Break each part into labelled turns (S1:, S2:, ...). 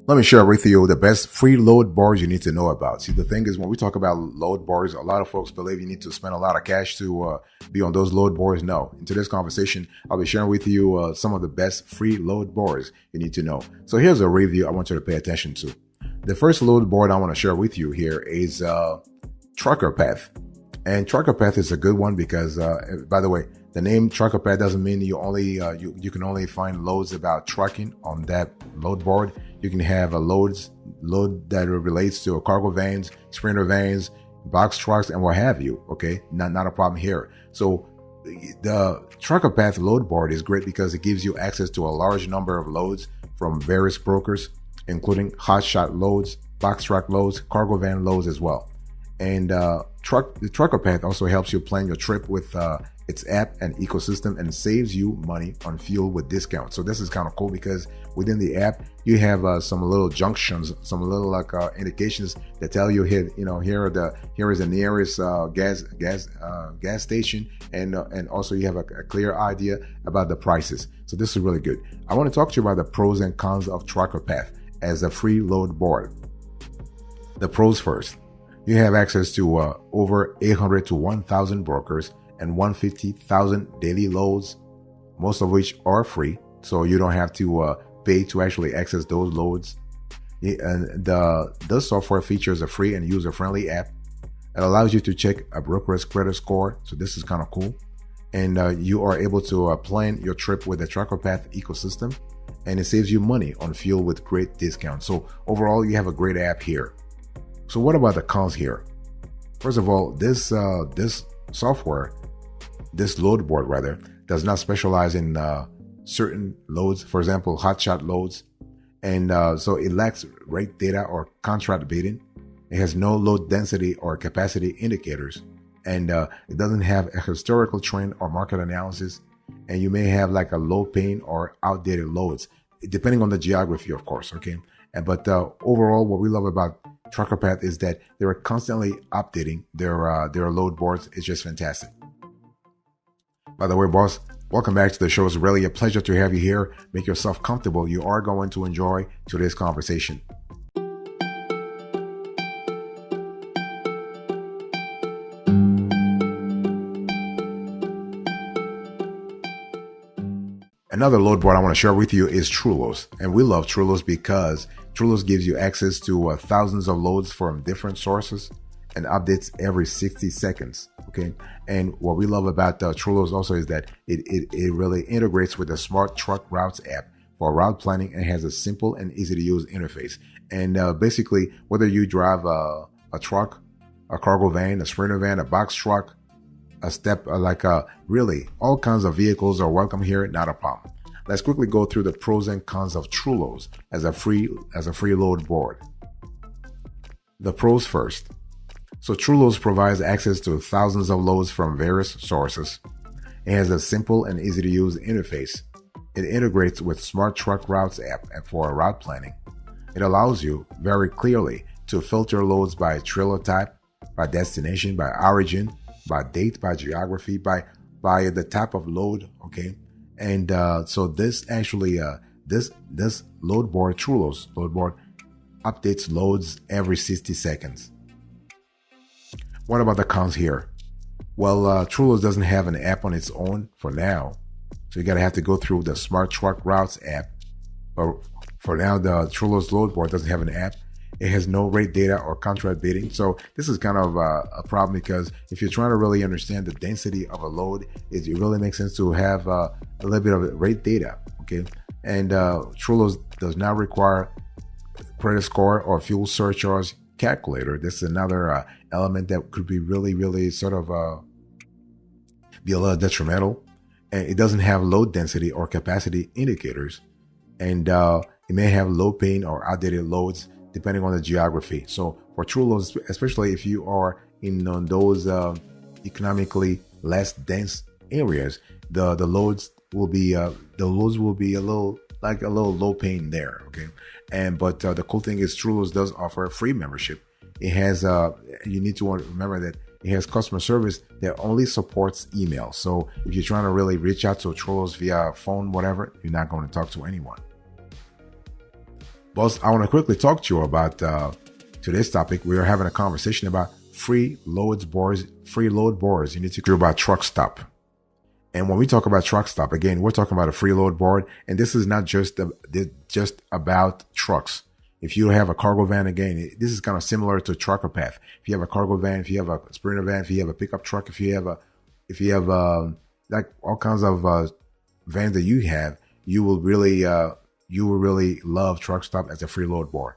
S1: Let me share with you the best free load bars you need to know about. See, the thing is, when we talk about load bars, a lot of folks believe you need to spend a lot of cash to be on those load bars. No. In today's conversation, I'll be sharing with you some of the best free load bars you need to know. So here's a review I want you to pay attention to. The first load board I want to share with you here is Trucker Path. And Trucker Path is a good one because, by the way, the name Trucker Path doesn't mean you can only find loads about trucking on that load board. You can have a load that relates to cargo vans, sprinter vans, box trucks, and what have you. Okay, not a problem here. So the Trucker Path load board is great because it gives you access to a large number of loads from various brokers, including hotshot loads, box truck loads, cargo van loads as well. And the Trucker Path also helps you plan your trip with its app and ecosystem, and saves you money on fuel with discounts. So this is kind of cool because within the app you have some little junctions, some little indications that tell you here is the nearest gas station, and also you have a clear idea about the prices. So this is really good. I want to talk to you about the pros and cons of Trucker Path as a free load board. The pros first. You have access to over 800 to 1,000 brokers and 150,000 daily loads, most of which are free. So you don't have to pay to actually access those loads. And the software features a free and user-friendly app. It allows you to check a broker's credit score. So this is kind of cool. And you are able to plan your trip with the Trucker Path ecosystem. And it saves you money on fuel with great discounts. So overall, you have a great app here. So what about the cons here? First of all, this software, this load board rather, does not specialize in certain loads, for example, hotshot loads. And so it lacks rate data or contract bidding. It has no load density or capacity indicators. And it doesn't have a historical trend or market analysis. And you may have like a low paying or outdated loads, depending on the geography, of course. Okay. But overall, what we love about Trucker Path is that they're constantly updating their load boards. It's just fantastic. By the way, boss, welcome back to the show. It's really a pleasure to have you here. Make yourself comfortable. You are going to enjoy today's conversation. Another load board I want to share with you is Trulos. And we love Trulos because Trulos gives you access to thousands of loads from different sources and updates every 60 seconds. Okay. And what we love about Trulos also is that it really integrates with the Smart Truck Routes app for route planning and has a simple and easy to use interface. And basically, whether you drive a truck, a cargo van, a sprinter van, a box truck, really all kinds of vehicles are welcome here, not a problem. Let's quickly go through the pros and cons of Trulos as a free load board. The pros first. So Trulos provides access to thousands of loads from various sources. It has a simple and easy to use interface. It integrates with Smart Truck Routes app and for route planning. It allows you very clearly to filter loads by trailer type, by destination, by origin, by date, by geography, by the type of load. Okay. And so this actually this load board, Trulos load board, updates loads every 60 seconds. What about the cons here? Well, Trulos doesn't have an app on its own for now, so you gotta have to go through the Smart Truck Routes app. But for now, the Trulos load board doesn't have an app. It has no rate data or contract bidding. So this is kind of a problem because if you're trying to really understand the density of a load, it really makes sense to have a little bit of rate data. Okay. And Trulos does not require credit score or fuel surcharge calculator. This is another element that could be really sort of be a little detrimental. And it doesn't have load density or capacity indicators. And it may have low paying or outdated loads depending on the geography. So for Trulos, especially if you are in those economically less dense areas, the loads will be a little low paying there. Okay. But the cool thing is Trulos does offer a free membership. It has you need to remember that it has customer service that only supports email. So if you're trying to really reach out to Trulos via phone, whatever, you're not going to talk to anyone. Boss, I want to quickly talk to you about today's topic. We are having a conversation about free load boards. Free load boards. You need to hear about Truck Stop. And when we talk about Truck Stop, again, we're talking about a free load board. And this is not just about trucks. If you have a cargo van, again, this is kind of similar to Trucker Path. If you have a cargo van, if you have a Sprinter van, if you have a pickup truck, if you have like all kinds of vans that you have, you will really love Truck Stop as a free load board.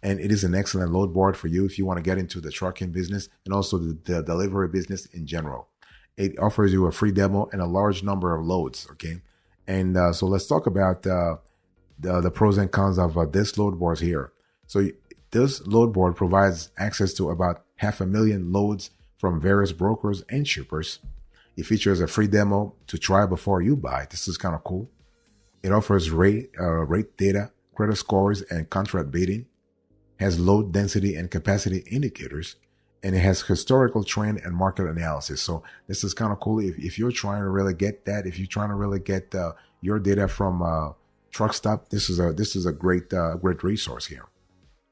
S1: And it is an excellent load board for you if you want to get into the trucking business and also the delivery business in general. It offers you a free demo and a large number of loads. Okay. And so let's talk about the pros and cons of this load board here. So this load board provides access to about 500,000 loads from various brokers and shippers. It features a free demo to try before you buy. This is kind of cool. It offers rate data, credit scores, and contract bidding. Has load density and capacity indicators, and it has historical trend and market analysis. So this is kind of cool. If you're trying to really get that, if you're trying to really get your data from Truck Stop, this is a great resource here.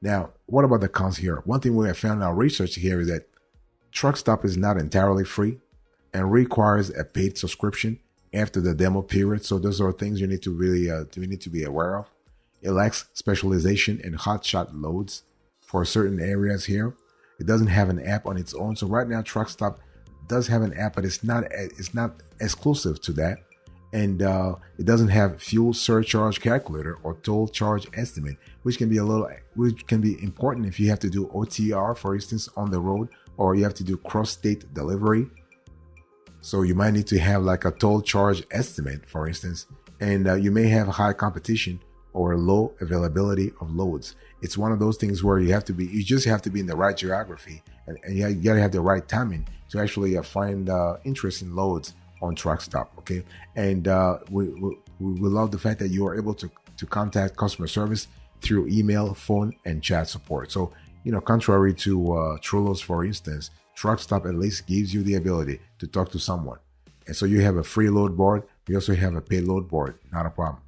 S1: Now, what about the cons here? One thing we have found in our research here is that Truck Stop is not entirely free and requires a paid subscription after the demo period. So those are things you need to really be aware of. It lacks specialization in hotshot loads for certain areas here. It doesn't have an app on its own. So right now, Truck Stop does have an app, but it's not exclusive to that. And it doesn't have fuel surcharge calculator or toll charge estimate, which can be important if you have to do OTR, for instance, on the road, or you have to do cross-state delivery. So you might need to have like a toll charge estimate, for instance, and you may have high competition or low availability of loads. It's one of those things where you just have to be in the right geography, and you gotta have the right timing to actually find interesting loads on Truck Stop. Okay, and we love the fact that you are able to contact customer service through email, phone, and chat support. So contrary to Trullos, for instance, Truck Stop at least gives you the ability to talk to someone. And so you have a free load board. We also have a paid load board. Not a problem.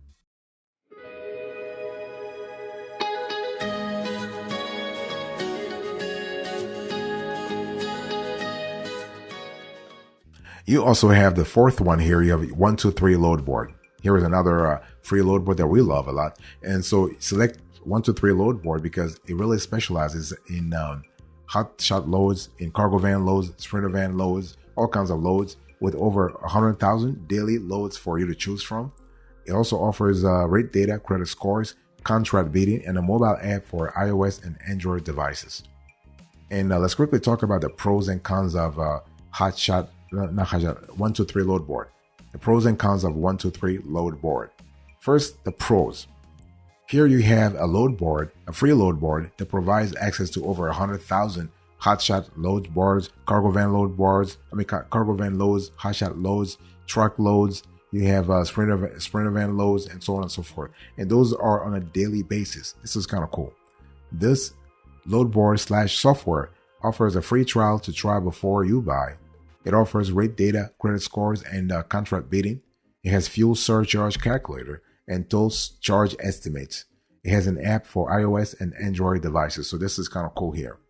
S1: You also have the fourth one here. You have 123 load board. Here is another free load board that we love a lot. And so select 123 load board because it really specializes in hot shot loads, in cargo van loads, Sprinter van loads, all kinds of loads with over 100,000 daily loads for you to choose from. It also offers rate data, credit scores, contract bidding, and a mobile app for iOS and Android devices. And let's quickly talk about the pros and cons of 123 load board. The pros and cons of 123 load board. First, the pros. Here you have a load board, a free load board that provides access to over 100,000 hotshot load boards, cargo van load boards, cargo van loads, hotshot loads, truck loads. You have Sprinter van loads, and so on and so forth. And those are on a daily basis. This is kind of cool. This load board / software offers a free trial to try before you buy. It offers rate data, credit scores, and contract bidding. It has fuel surcharge calculator and toll charge estimates. It has an app for iOS and Android devices. So this is kind of cool here.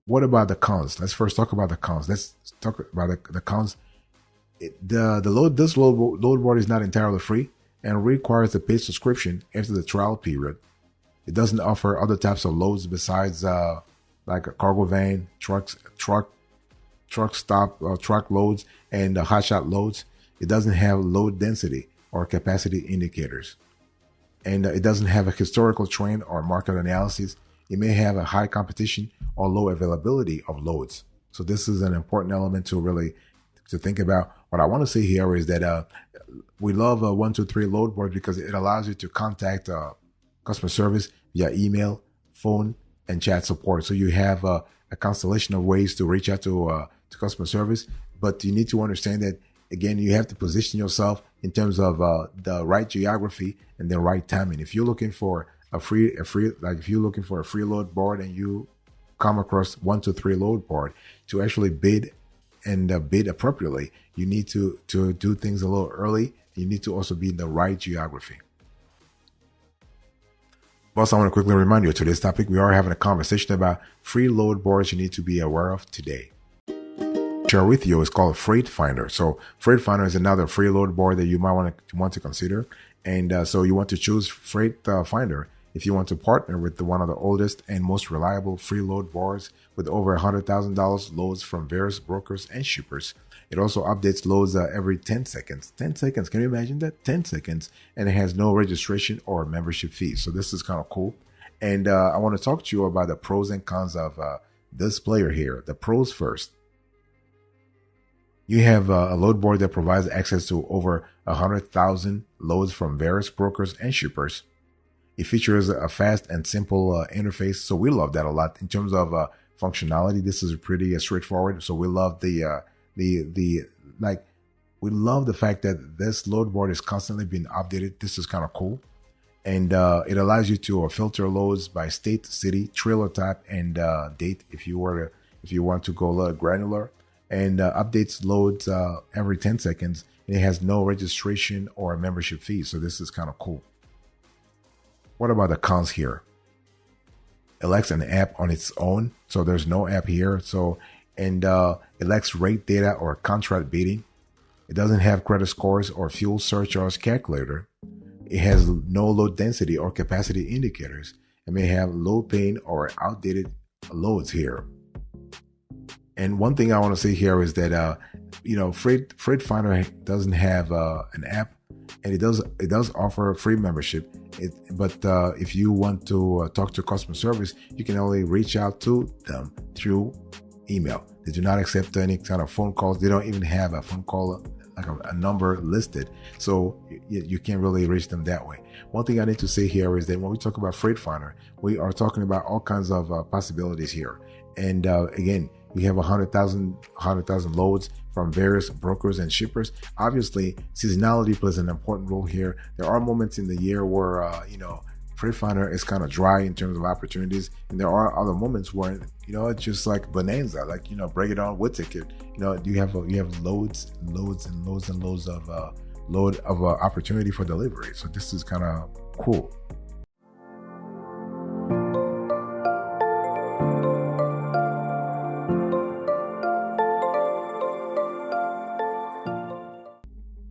S1: What about the cons? Let's first talk about the cons. Let's talk about the cons. This load board is not entirely free and requires a paid subscription after the trial period. It doesn't offer other types of loads besides like a cargo van, truck stop, truck loads, and hotshot loads. It doesn't have load density or capacity indicators. And it doesn't have a historical trend or market analysis. It may have a high competition or low availability of loads. So this is an important element to think about. What I want to say here is that we love 123 load board because it allows you to contact customer service via email, phone, and chat support. So you have a constellation of ways to reach out to customer service, but you need to understand that, again, you have to position yourself in terms of the right geography and the right timing. If you're looking for if you're looking for a free load board and you come across 123 load board, to actually bid and bid appropriately, you need to do things a little early. You need to also be in the right geography. Also, I want to quickly remind you, today's topic, we are having a conversation about free load boards you need to be aware of today. Share with you is called Freight Finder. So Freight Finder is another free load board that you might want to consider. And so you want to choose Freight Finder if you want to partner with one of the oldest and most reliable free load boards with over $100,000 loads from various brokers and shippers. It also updates loads every 10 seconds. 10 seconds, can you imagine that? 10 seconds, and it has no registration or membership fee. So this is kind of cool. And I want to talk to you about the pros and cons of this player here. The pros first. You have a load board that provides access to over 100,000 loads from various brokers and shippers. It features a fast and simple interface, so we love that a lot. In terms of functionality, this is pretty straightforward. So we love we love the fact that this load board is constantly being updated. This is kind of cool, and it allows you to filter loads by state, city, trailer type, and date if you want to go a little granular. And updates loads every 10 seconds. And it has no registration or membership fee. So this is kind of cool. What about the cons here? It lacks an app on its own. So there's no app here. It lacks rate data or contract bidding. It doesn't have credit scores or fuel surcharge calculator. It has no load density or capacity indicators. It may have low paying or outdated loads here. And one thing I want to say here is that Freight Finder doesn't have an app, and it does offer a free membership. But if you want to talk to customer service, you can only reach out to them through email. They do not accept any kind of phone calls. They don't even have a phone call, like a number listed. So you can't really reach them that way. One thing I need to say here is that when we talk about Freight Finder, we are talking about all kinds of possibilities here. And again, we have 100,000 loads from various brokers and shippers. Obviously, seasonality plays an important role here. There are moments in the year where, Freight Finder is kind of dry in terms of opportunities. And there are other moments where, it's just like bonanza, break it on with ticket. You have loads of opportunity for delivery. So this is kind of cool.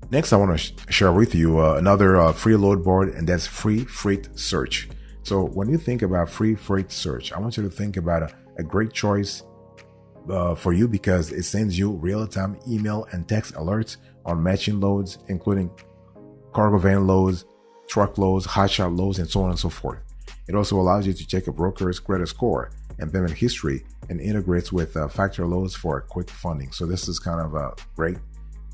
S1: Next, I want to share with you another free load board, and that's Free Freight Search. So when you think about Free Freight Search, I want you to think about a great choice for you because it sends you real-time email and text alerts on matching loads, including cargo van loads, truck loads, hotshot loads, and so on and so forth. It also allows you to check a broker's credit score and payment history and integrates with factor loads for quick funding. So this is kind of great.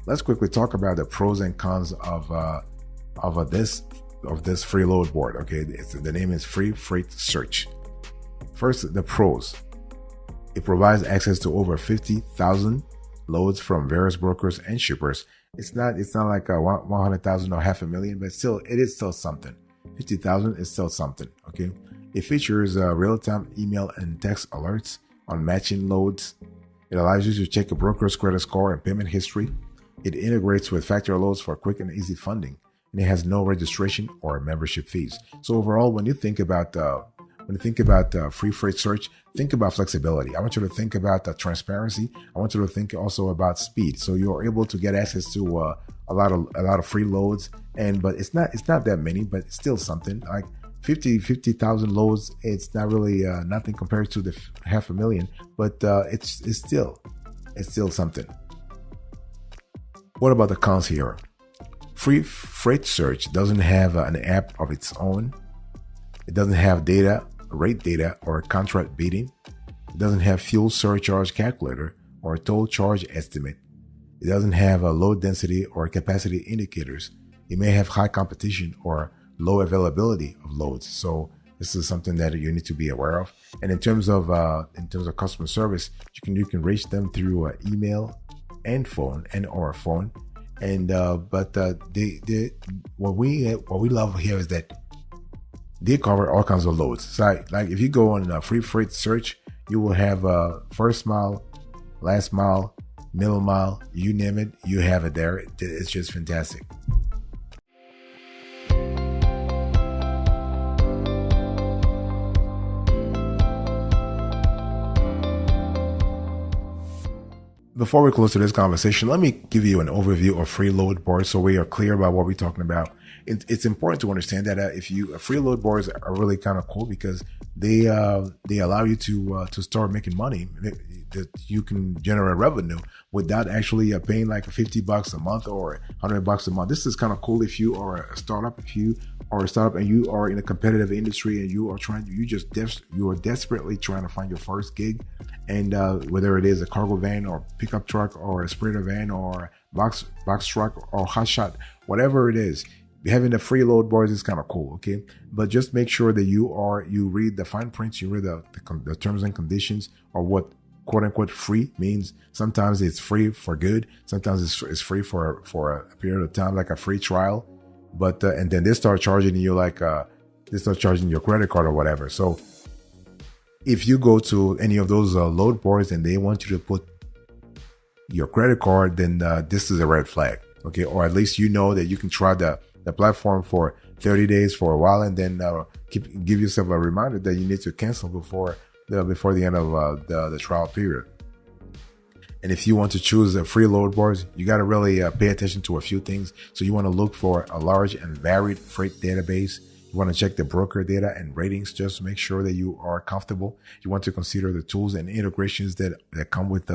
S1: Let's quickly talk about the pros and cons of this free load board. Okay, the name is Free Freight Search. First, the pros. It provides access to over 50,000 loads from various brokers and shippers. It's not like 100,000 or 500,000, but still, it is still something. 50,000 is still something. Okay, it features real-time email and text alerts on matching loads. It allows you to check a broker's credit score and payment history. It integrates with factor loads for quick and easy funding, and it has no registration or membership fees. So overall, when you think about Free Freight Search, think about flexibility. I want you to think about transparency. I want you to think also about speed. So you're able to get access to a lot of free loads, but it's not that many, but it's still something. Like 50,000 loads, it's not really nothing compared to the 500,000, but it's still something. What about the cons here? Free Freight Search doesn't have an app of its own. It doesn't have rate data, or contract bidding. It doesn't have fuel surcharge calculator or toll charge estimate. It doesn't have a load density or capacity indicators. It may have high competition or low availability of loads. So this is something that you need to be aware of. And in terms of customer service, you can reach them through email and phone or phone. And what we love here is that they cover all kinds of loads. So like if you go on Free Freight Search, you will have first mile, last mile, middle mile, you name it, you have it there. It's just fantastic. Before we close to this conversation, let me give you an overview of free load boards so we are clear about what we're talking about. It's important to understand that if you free load boards are really kind of cool because they allow you to start making money. That you can generate revenue without actually paying like $50 a month or $100 a month. This is kind of cool if you are a startup. If you are a startup and you are in a competitive industry and you are desperately trying to find your first gig, and whether it is a cargo van or pickup truck or a Sprinter van or box truck or hot shot, whatever it is, having the free load boards is kind of cool, okay? But just make sure that you read the fine prints, you read the terms and conditions, or what quote unquote free means. Sometimes it's free for good. Sometimes it's free for a period of time, like a free trial. But and then they start charging you they start charging your credit card or whatever. So if you go to any of those load boards and they want you to put your credit card, then this is a red flag, okay? Or at least you know that you can try the platform for 30 days for a while, and then give yourself a reminder that you need to cancel before the end of the trial period. And if you want to choose a free load boards, you got to really pay attention to a few things. So you want to look for a large and varied freight database. You want to check the broker data and ratings just to make sure that you are comfortable. You want to consider the tools and integrations that come with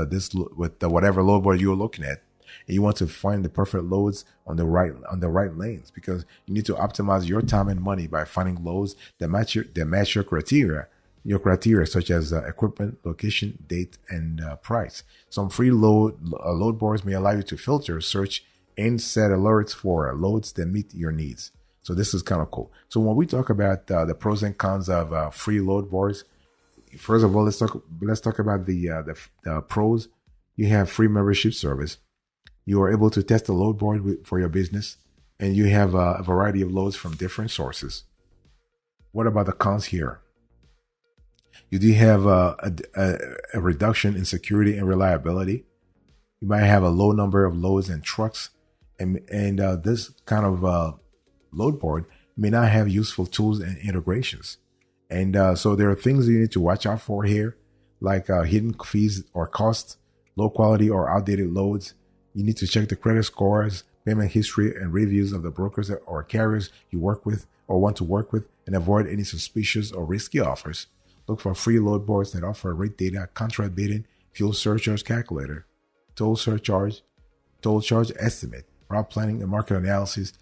S1: whatever load board you're looking at. And you want to find the perfect loads on the right lanes, because you need to optimize your time and money by finding loads that match your criteria. Your criteria such as equipment, location, date, and price. Some free load boards may allow you to filter, search, and set alerts for loads that meet your needs. So this is kind of cool. So when we talk about the pros and cons of free load boards, first of all, let's talk about the pros. You have free membership service. You are able to test a load board for your business, and you have a variety of loads from different sources. What about the cons here? You do have a reduction in security and reliability. You might have a low number of loads and trucks, and this kind of load board may not have useful tools and integrations. And so there are things you need to watch out for here, like hidden fees or costs, low quality or outdated loads. You need to check the credit scores, payment history, and reviews of the brokers or carriers you work with or want to work with, and avoid any suspicious or risky offers. Look for free load boards that offer rate data, contract bidding, fuel surcharge calculator, toll charge estimate, route planning, and market analysis,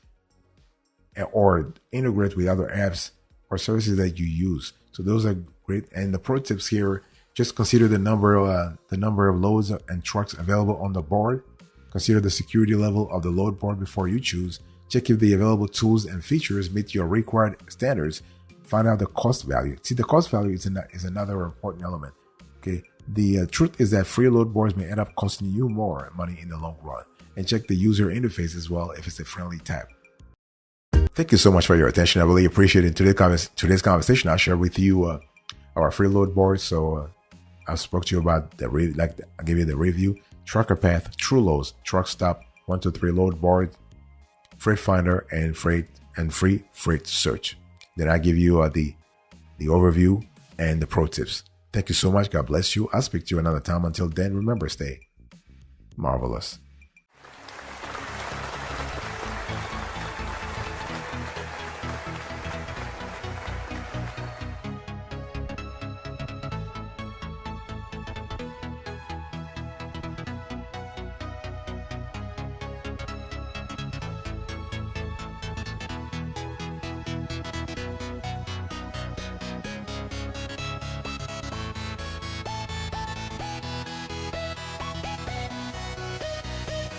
S1: or integrate with other apps or services that you use. So those are great. And the pro tips here: just consider the number of loads and trucks available on the board. Consider the security level of the load board before you choose. Check if the available tools and features meet your required standards. Find out the cost value. See, the cost value is another important element. Okay. The truth is that free load boards may end up costing you more money in the long run. And check the user interface as well if it's a friendly tab. Thank you so much for your attention. I really appreciate it. Today's conversation, I'll share with you our free load board. So I spoke to you about I gave you the review: Trucker Path, True Loads, Truck Stop, 123 load board, Freight Finder, and free freight search. Then I give you the overview and the pro tips. Thank you so much. God bless you. I'll speak to you another time. Until then, remember, stay marvelous.